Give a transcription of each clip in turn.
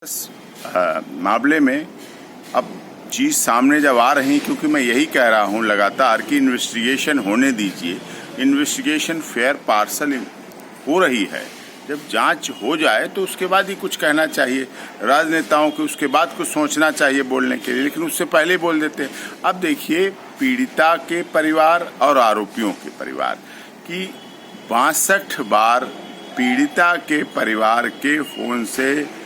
मामले में अब चीज़ सामने जब आ रही, क्योंकि मैं यही कह रहा हूं लगातार कि इन्वेस्टिगेशन होने दीजिए। इन्वेस्टिगेशन फेयर पार्सल हो रही है। जब जांच हो जाए तो उसके बाद ही कुछ कहना चाहिए। राजनेताओं को उसके बाद कुछ सोचना चाहिए बोलने के लिए, लेकिन उससे पहले बोल देते हैं। अब देखिए, पीड़िता के परिवार और आरोपियों के परिवार की 62 बार पीड़िता के परिवार के फ़ोन से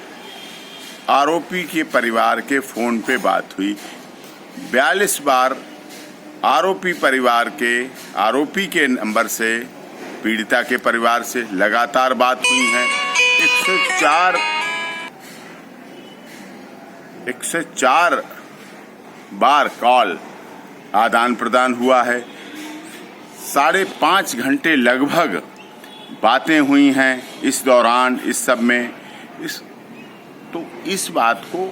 आरोपी के परिवार के फ़ोन पे बात हुई। 42 बार आरोपी परिवार के आरोपी के नंबर से पीड़िता के परिवार से लगातार बात हुई है। 104 बार कॉल आदान प्रदान हुआ है। 5.5 घंटे लगभग बातें हुई हैं इस दौरान, इस सब में। इस बात को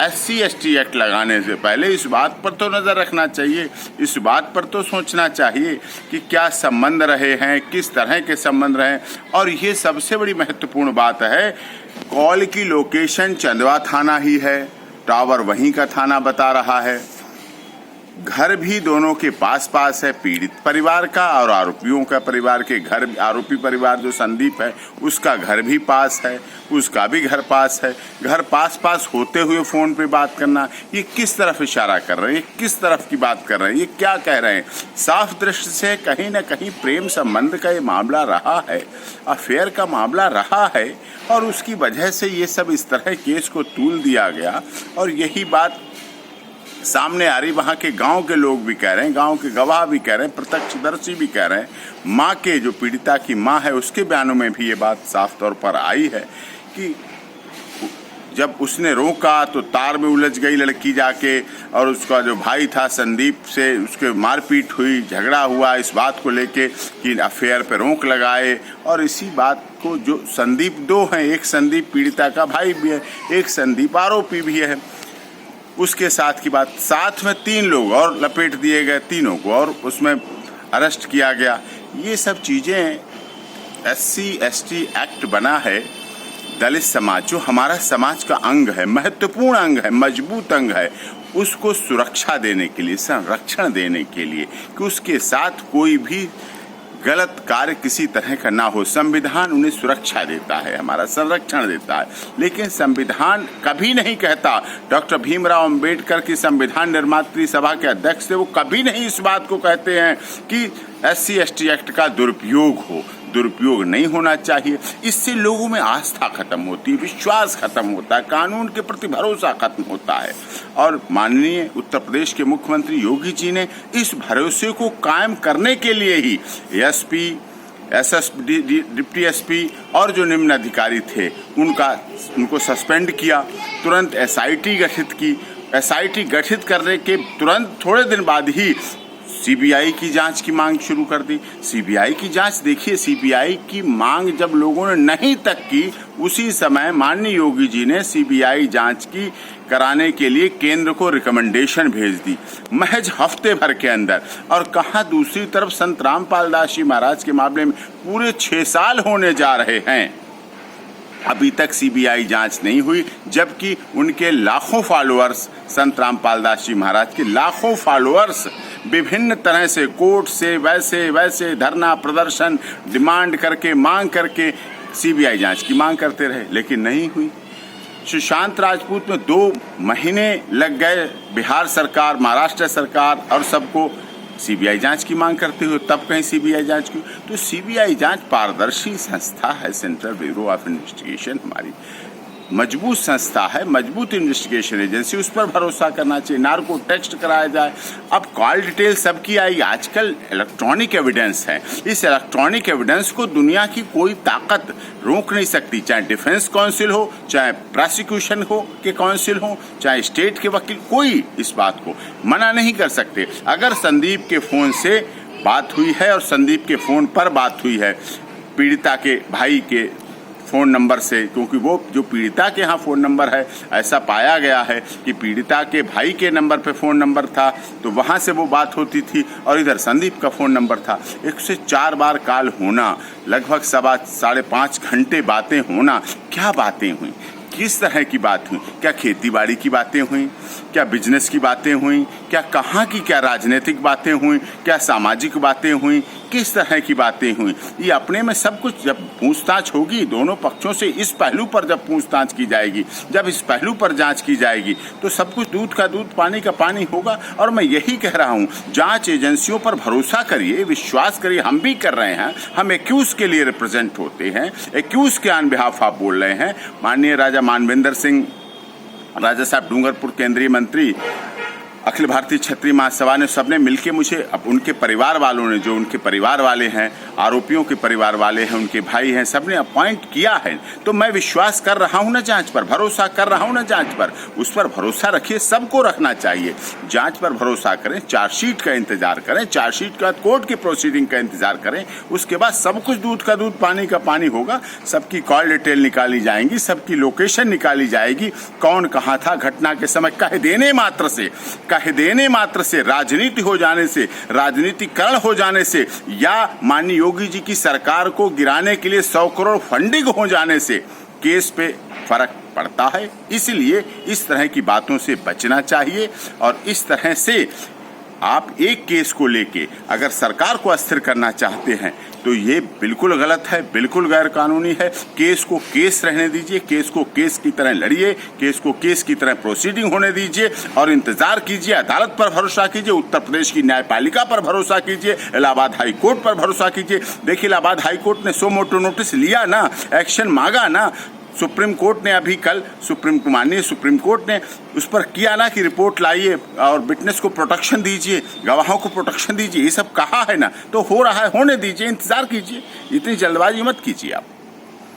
SC/ST एक्ट लगाने से पहले इस बात पर तो नज़र रखना चाहिए, इस बात पर तो सोचना चाहिए कि क्या संबंध रहे हैं, किस तरह के संबंध रहे। और ये सबसे बड़ी महत्वपूर्ण बात है, कॉल की लोकेशन चंदवा थाना ही है, टावर वहीं का थाना बता रहा है, घर भी दोनों के पास पास है, पीड़ित परिवार का और आरोपियों का परिवार के घर। आरोपी परिवार जो संदीप है उसका घर भी पास है, उसका भी घर पास है। घर पास पास होते हुए फ़ोन पे बात करना, ये किस तरफ इशारा कर रहे हैं, किस तरफ की बात कर रहे हैं, ये क्या कह रहे हैं? साफ दृष्टि से कहीं ना कहीं प्रेम संबंध का ये मामला रहा है, अफेयर का मामला रहा है, और उसकी वजह से ये सब इस तरह केस को तूल दिया गया। और यही बात सामने आ रही, वहाँ के गांव के लोग भी कह रहे हैं, गांव के गवाह भी कह रहे हैं, प्रत्यक्षदर्शी भी कह रहे हैं, माँ के जो पीड़िता की माँ है उसके बयानों में भी ये बात साफ तौर पर आई है कि जब उसने रोका तो तार में उलझ गई लड़की जाके, और उसका जो भाई था संदीप से उसके मारपीट हुई, झगड़ा हुआ इस बात को लेके कि अफेयर पे रोक लगाए। और इसी बात को जो संदीप 2 हैं, एक संदीप पीड़िता का भाई भी है, एक संदीप आरोपी भी है, उसके साथ की बात, साथ में 3 लोग और लपेट दिए गए, तीनों को और उसमें अरेस्ट किया गया। ये सब चीज़ें SC/ST एक्ट बना है, दलित समाज जो हमारा समाज का अंग है, महत्वपूर्ण अंग है, मजबूत अंग है, उसको सुरक्षा देने के लिए, संरक्षण देने के लिए कि उसके साथ कोई भी गलत कार्य किसी तरह का ना हो। संविधान उन्हें सुरक्षा देता है, हमारा संरक्षण देता है, लेकिन संविधान कभी नहीं कहता, डॉक्टर भीमराव अंबेडकर की संविधान निर्मात्री सभा के अध्यक्ष थे, वो कभी नहीं इस बात को कहते हैं कि SC/ST एक्ट का दुरुपयोग हो। दुरुपयोग नहीं होना चाहिए। इससे लोगों में आस्था खत्म होती है, विश्वास खत्म होता है, कानून के प्रति भरोसा खत्म होता है। और माननीय उत्तर प्रदेश के मुख्यमंत्री योगी जी ने इस भरोसे को कायम करने के लिए ही SP, SSP, डिप्टी SP और जो निम्न अधिकारी थे उनको सस्पेंड किया, तुरंत SIT गठित की। SIT गठित करने के तुरंत थोड़े दिन बाद ही CBI की जांच की मांग शुरू कर दी। CBI की जांच, देखिए, CBI की मांग जब लोगों ने नहीं तक की, उसी समय माननीय योगी जी ने CBI जांच की कराने के लिए केंद्र को रिकमेंडेशन भेज दी, महज हफ्ते भर के अंदर। और कहाँ दूसरी तरफ संत रामपाल दास जी महाराज के मामले में पूरे 6 साल होने जा रहे हैं, अभी तक CBI जांच नहीं हुई, जबकि उनके लाखों फॉलोअर्स, संत रामपाल दास जी महाराज के लाखों फॉलोअर्स विभिन्न तरह से कोर्ट से वैसे धरना प्रदर्शन डिमांड करके, मांग करके CBI जांच की मांग करते रहे, लेकिन नहीं हुई। सुशांत राजपूत में 2 महीने लग गए, बिहार सरकार, महाराष्ट्र सरकार और सबको CBI जांच की मांग करते हुए, तब कहीं CBI जांच की। तो CBI जांच पारदर्शी संस्था है, सेंट्रल ब्यूरो ऑफ इन्वेस्टिगेशन हमारी मजबूत संस्था है, मजबूत इन्वेस्टिगेशन एजेंसी, उस पर भरोसा करना चाहिए। नार्को टेस्ट कराया जाए। अब कॉल डिटेल सबकी आई, आजकल इलेक्ट्रॉनिक एविडेंस है, इस इलेक्ट्रॉनिक एविडेंस को दुनिया की कोई ताकत रोक नहीं सकती, चाहे डिफेंस काउंसिल हो, चाहे प्रोसिक्यूशन हो के काउंसिल हो, चाहे स्टेट के वकील, कोई इस बात को मना नहीं कर सकते। अगर संदीप के फ़ोन से बात हुई है और संदीप के फ़ोन पर बात हुई है पीड़िता के भाई के फ़ोन नंबर से, क्योंकि वो जो पीड़िता के यहाँ फ़ोन नंबर है, ऐसा पाया गया है कि पीड़िता के भाई के नंबर पे फ़ोन नंबर था, तो वहाँ से वो बात होती थी, और इधर संदीप का फ़ोन नंबर था। 104 बार कॉल होना, लगभग 5.5 घंटे बातें होना, क्या बातें हुई, किस तरह की बात हुई? क्या खेती बाड़ी की बातें हुई? क्या बिजनेस की बातें हुई? क्या कहाँ की क्या राजनीतिक बातें हुई? क्या सामाजिक बातें हुई? किस तरह की बातें हुई? ये अपने में सब कुछ जब पूछताछ होगी दोनों पक्षों से, इस पहलू पर जब पूछताछ की जाएगी, जब इस पहलू पर जांच की जाएगी, तो सब कुछ दूध का दूध पानी का पानी होगा। और मैं यही कह रहा हूँ, जांच एजेंसियों पर भरोसा करिए, विश्वास करिए। हम भी कर रहे हैं, हम एक्यूज के लिए रिप्रेजेंट होते हैं, एक्यूज के ऑन बिहाफ आप बोल रहे हैं। माननीय राजा मानवेंद्र सिंह राजा साहब डूंगरपुर केंद्रीय मंत्री, अखिल भारतीय क्षत्रिय महासभा ने, सबने मिलके मुझे, अब उनके परिवार वालों ने, जो उनके परिवार वाले हैं, आरोपियों के परिवार वाले हैं, उनके भाई हैं, सबने अपॉइंट किया है। तो मैं विश्वास कर रहा हूं ना जांच पर, भरोसा कर रहा हूं ना जांच पर। उस पर भरोसा रखिए, सबको रखना चाहिए। जांच पर भरोसा करें, चार्जशीट का इंतजार करें, चार्जशीट के बाद कोर्ट की प्रोसीडिंग का इंतजार करें। उसके बाद सब कुछ दूध का दूध पानी का पानी होगा। सबकी कॉल डिटेल निकाली जाएंगी, सबकी लोकेशन निकाली जाएगी, कौन कहाँ था घटना के समय। कह देने मात्र से राजनीति हो जाने से, राजनीतिकरण हो जाने से, या माननीय योगी जी की सरकार को गिराने के लिए 100 करोड़ फंडिंग हो जाने से केस पे फर्क पड़ता है। इसलिए इस तरह की बातों से बचना चाहिए। और इस तरह से आप एक केस को लेके अगर सरकार को अस्थिर करना चाहते हैं तो ये बिल्कुल गलत है, बिल्कुल गैर कानूनी है। केस को केस रहने दीजिए, केस को केस की तरह लड़िए, केस को केस की तरह प्रोसीडिंग होने दीजिए और इंतजार कीजिए। अदालत पर भरोसा कीजिए, उत्तर प्रदेश की न्यायपालिका पर भरोसा कीजिए, इलाहाबाद हाई कोर्ट पर भरोसा कीजिए। देखिए, इलाहाबाद हाई कोर्ट ने सो मोटो नोटिस लिया ना, एक्शन मांगा ना। सुप्रीम कोर्ट ने अभी कल माननीय सुप्रीम कोर्ट ने उस पर किया ना कि रिपोर्ट लाइए और विटनेस को प्रोटेक्शन दीजिए, गवाहों को प्रोटेक्शन दीजिए। ये सब कहा है ना, तो हो रहा है, होने दीजिए, इंतजार कीजिए, इतनी जल्दबाजी मत कीजिए आप।